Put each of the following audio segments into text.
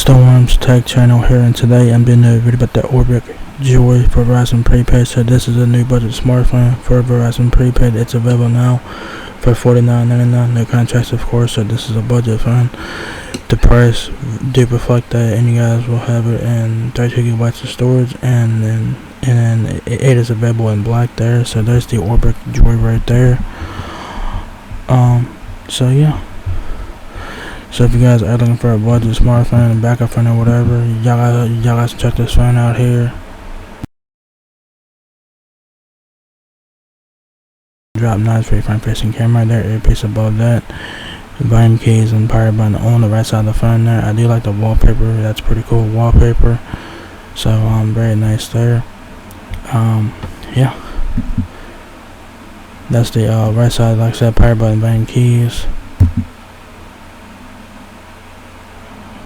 Storm's Tech channel here, and today I'm doing a video about the ORBIC JOY for Verizon Prepaid. So this is a new budget smartphone for Verizon Prepaid. It's available now for $49.99, no contracts of course, so this is a budget phone. The price do reflect that, and you guys will have it in 32 gigabytes of storage, and then it is available in black there. So there's the ORBIC JOY right there. So yeah. So if you guys are looking for a budget smartphone, a backup phone or whatever, y'all guys check this phone out here. Drop nice for your front facing camera there, earpiece above that. Volume keys and power button on the right side of the phone there. I do like the wallpaper, that's pretty cool wallpaper. So very nice there. Yeah. That's the right side, like I said, power button, volume keys.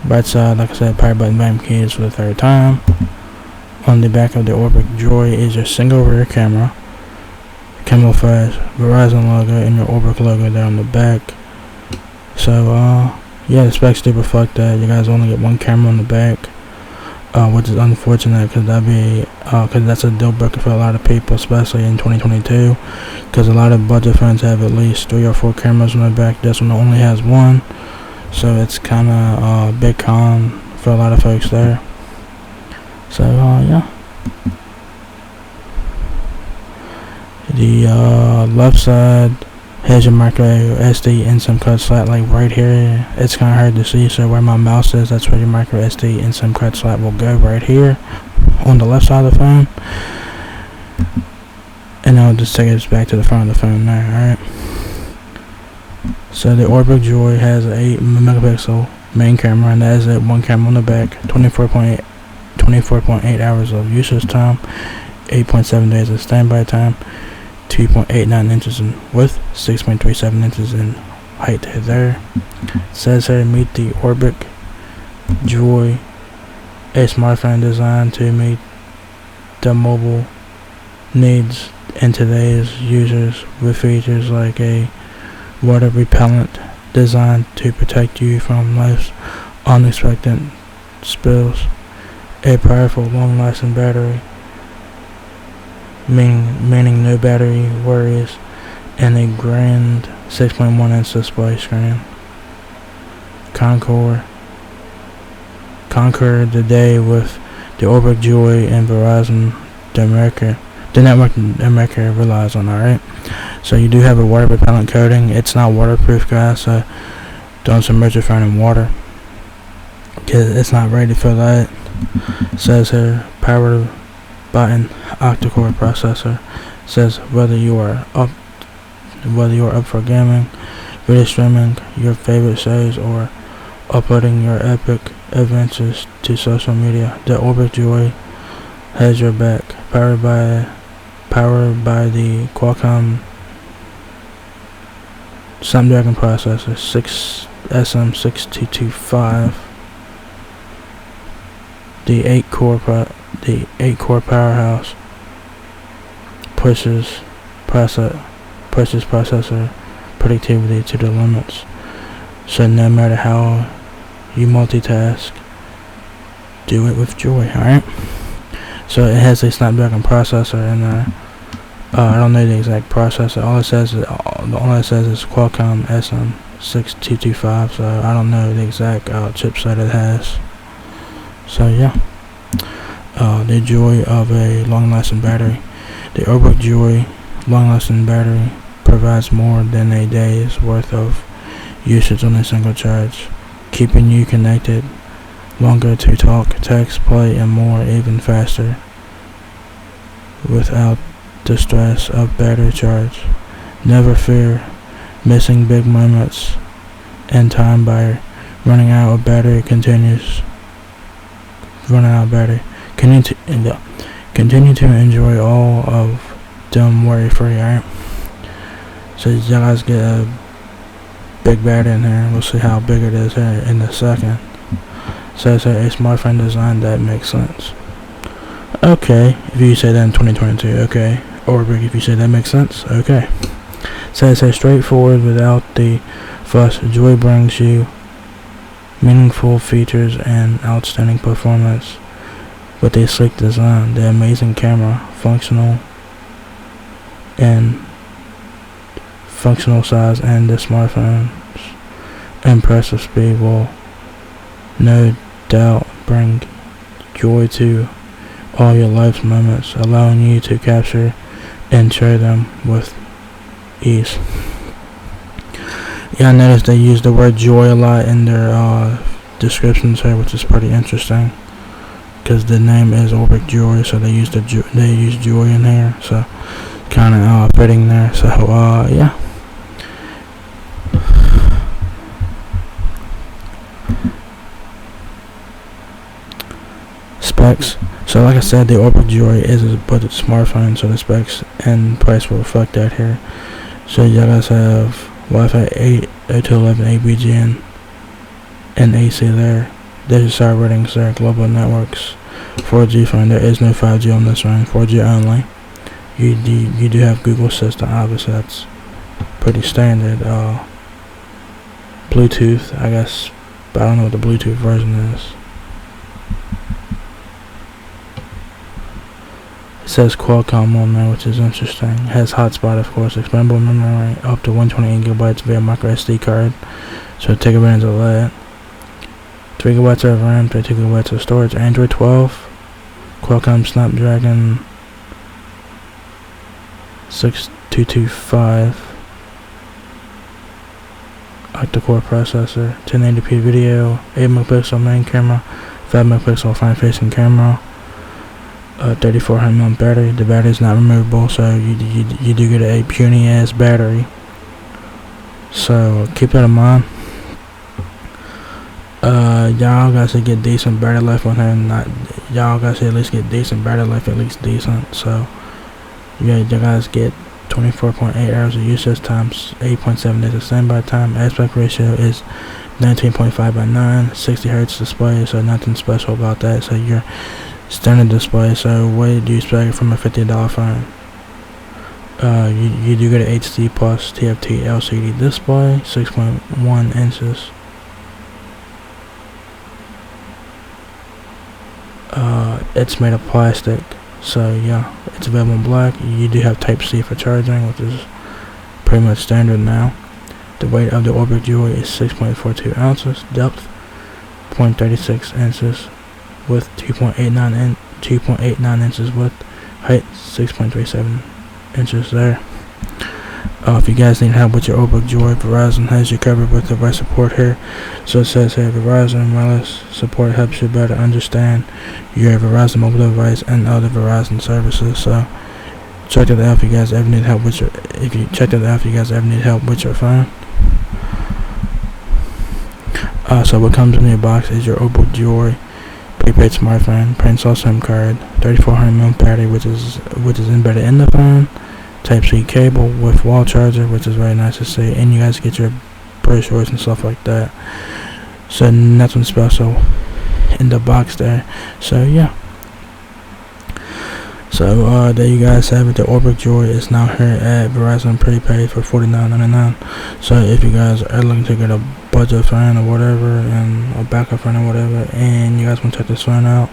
Right side, like I said, power button, volume keys for the third time. On the back of the ORBIC JOY is your single rear camera, camouflage Verizon logo and your ORBIC logo there on the back. So yeah, the specs do reflect that. You guys only get one camera on the back, which is unfortunate because that's a deal breaker for a lot of people, especially in 2022, because a lot of budget phones have at least 3 or 4 cameras on the back. This one only has one. So it's kind of a big con for a lot of folks there. So yeah. The left side has your micro SD and SIM card slot, like right here. It's kind of hard to see, so where my mouse is, that's where your micro SD and SIM card slot will go, right here on the left side of the phone. And I'll just take it back to the front of the phone there. Alright. So the ORBIC JOY has an 8 megapixel main camera, and that is it, one camera on the back, 24.8 hours of usage time, 8.7 days of standby time, 2.89 inches in width, 6.37 inches in height there. It says here, meet the ORBIC JOY, a smartphone designed to meet the mobile needs in today's users with features like a water repellent designed to protect you from life's unexpected spills, a powerful long-lasting battery, meaning no battery worries, and a grand 6.1-inch display screen. Conquer the day with the ORBIC JOY and Verizon, the network America relies on. Alright, so you do have a water repellent coating. It's not waterproof, guys, so don't submerge your phone in water because it's not ready for that. It says here, power button octa-core processor. It says whether you are up for gaming, video streaming your favorite shows, or uploading your epic adventures to social media, the ORBIC JOY has your back. Powered by the Qualcomm Snapdragon processor, SM6225. The 8-core powerhouse pushes processor productivity to the limits. So no matter how you multitask, do it with joy. Alright. So it has a Snapdragon processor in there. I don't know the exact processor. All it says is Qualcomm SM6225. So I don't know the exact chipset it has. So yeah, the joy of a long-lasting battery. The ORBIC JOY long-lasting battery provides more than a day's worth of usage on a single charge, keeping you connected longer to talk, text, play, and more, even faster, without the stress of battery charge. Never fear missing big moments in time by running out of battery. Continue to enjoy all of them worry-free. Alright, so you guys get a big battery in here. We'll see how big it is here in a second. Says here, a smartphone design that makes sense. Okay, if you say that in 2022, okay. ORBIC, if you say that makes sense, okay. Says here, straightforward without the fuss. Joy brings you meaningful features and outstanding performance with a sleek design. The amazing camera, functional size, and the smartphone's impressive speed will no doubt bring joy to all your life's moments, allowing you to capture and share them with ease. Yeah, I noticed they use the word joy a lot in their descriptions here, which is pretty interesting, because the name is ORBIC JOY, so they use joy in here, so kind of fitting there. So yeah. Specs. So like I said, the ORBIC JOY is a budget smartphone, so the specs and price will reflect that here. So you guys have Wi-Fi 8, 802.11 ABGN, and AC there. There's your ratings there, global networks, 4G phone. There is no 5G on this phone, 4G only. You do have Google Assistant, obviously that's pretty standard. Bluetooth, I guess, but I don't know what the Bluetooth version is. It says Qualcomm on there, which is interesting. It has hotspot, of course, expandable memory up to 128 gigabytes via micro SD card, so take advantage of that. 3 gigabytes of RAM, 32 gigabytes of storage. Android 12, Qualcomm Snapdragon 6225 octa-core processor, 1080p video, 8 megapixel main camera, 5 megapixel front-facing camera, 3400 mAh battery. The battery is not removable, so you do get a puny ass battery. So keep that in mind. Y'all guys should get decent battery life on here. Y'all guys should at least get decent battery life, at least decent. So yeah, you guys get 24.8 hours of usage times 8.7 days of standby time. Aspect ratio is 19.5 by 9, 60 hertz display, so nothing special about that. So your standard display. So what do you expect from a $50 phone? You do get an HD plus TFT LCD display, 6.1 inches. It's made of plastic, so yeah, it's available in black. You do have Type-C for charging, which is pretty much standard now. The weight of the ORBIC JOY is 6.42 ounces, depth 0.36 inches, width 2.89 inches width, height 6.37 inches there. If you guys need help with your ORBIC JOY, Verizon has you covered with device support here. So it says here, Verizon wireless support helps you better understand your Verizon mobile device and other Verizon services. So check it out if you guys ever need help with your phone. So what comes in your box is your ORBIC JOY prepaid smartphone, pre-installed SIM card, 3400 mAh battery, which is embedded in the phone. Type-C cable with wall charger, which is very nice to see, and you guys get your brochures and stuff like that. So nothing special in the box there. So yeah. So there you guys have it. The ORBIC JOY is now here at Verizon Prepaid for $49.99. So if you guys are looking to get a budget phone or whatever, and a backup phone or whatever, and you guys want to check this phone out,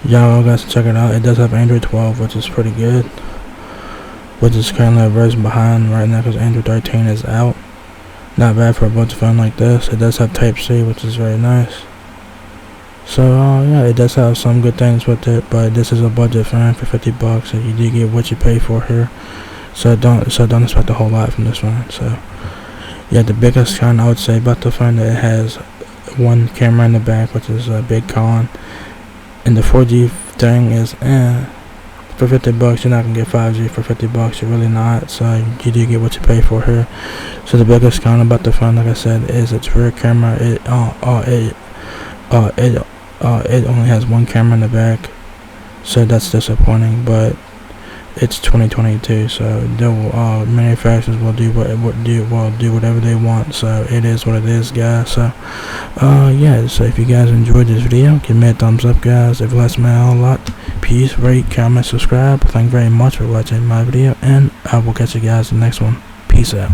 y'all guys check it out. It does have Android 12, which is pretty good, which is currently a version behind right now because Android 13 is out. Not bad for a budget phone like this. It does have Type-C, which is very nice. So yeah, it does have some good things with it, but this is a budget phone for $50, and you do get what you pay for here. So don't expect a whole lot from this phone. So yeah, the biggest con I would say about the phone, that it has one camera in the back, which is a big con, and the 4G thing is for $50 you're not gonna get 5G for $50. You're really not. So you do get what you pay for here. So the biggest con about the phone, like I said, is its rear camera. It only has one camera in the back, so that's disappointing. But it's 2022, so manufacturers will do whatever they want. So it is what it is, guys. So yeah. So if you guys enjoyed this video, give me a thumbs up, guys. If you like me a lot, peace, rate, comment, subscribe. Thank you very much for watching my video, and I will catch you guys in the next one. Peace out.